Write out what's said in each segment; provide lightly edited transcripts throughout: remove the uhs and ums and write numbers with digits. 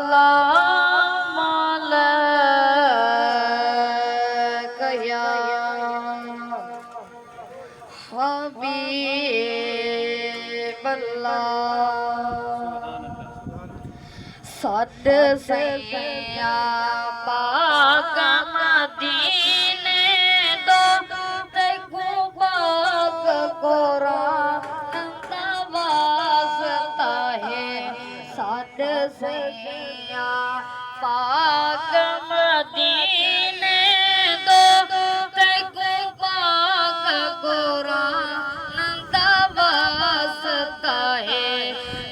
वसलाम अलैका या हबीबल्लाह। सद सैया पाक मदीने दो तेको पाक कुरान दा वास्ता है। सद सैया पाक मदीने दो तेको पाक कुरान दा वास्ता है।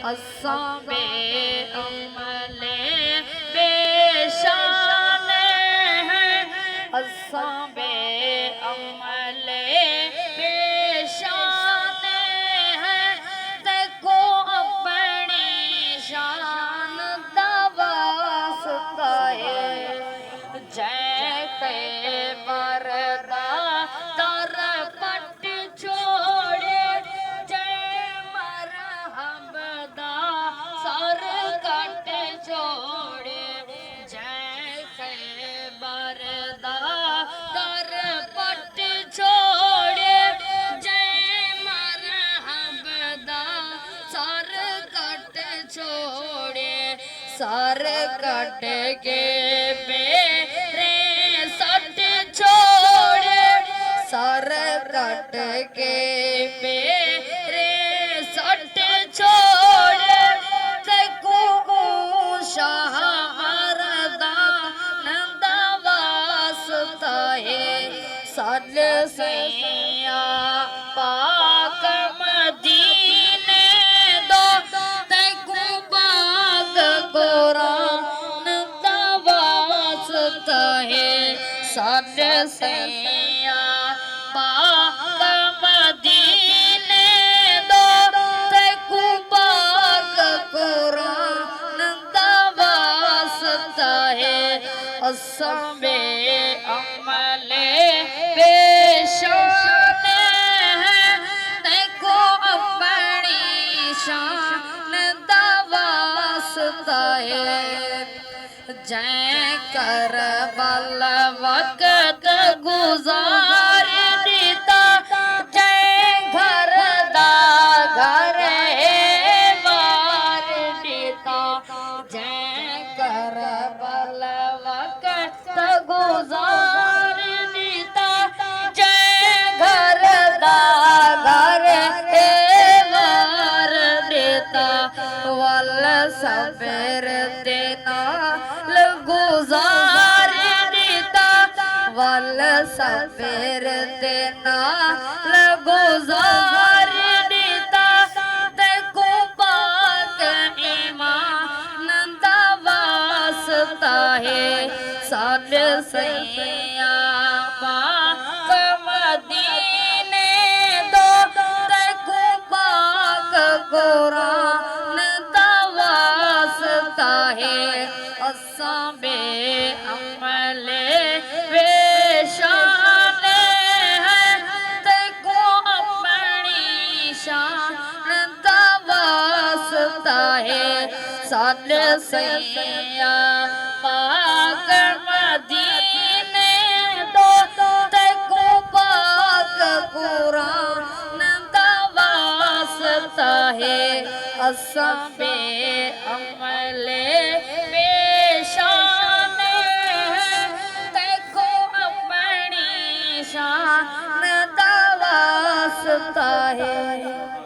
असां सर कट के मेरे सट छोड़े। सर कट के मेरे सट छोड़े। तेको शाहरदा नंदा वास्ता है। सल सैया पाक मदीने दो तेको पाक कुरान दा वास्ता है। सल सैया पाक मदीने दो तेको पाक कुरान दा वास्ता है। असां बे अमले पेशान है। तेको अपनी शान दा वास्ता है। जै करबल वक्त गुजार दिता जै घर दा घर वार दिता। जै करबल वक्त गुजार दिता जै घर दा घर वार दिता। वल सबर दे नाल गुजार दिता। वल सबर दे नाल गुजार दिता। तेको पाक ईमान दा वास्ता है। सल सैया पाक मदीने दो तेको पाक कुरान दा वास्ता है। असां बे अमले पेशान है। तेको अपनी शान दा वास्ता है। सल सैया पाक मदीने दो तेको पाक कुरान दा वास्ता है। असां बे अमले पेशान है। तेको अपनी शान दा वास्ता है।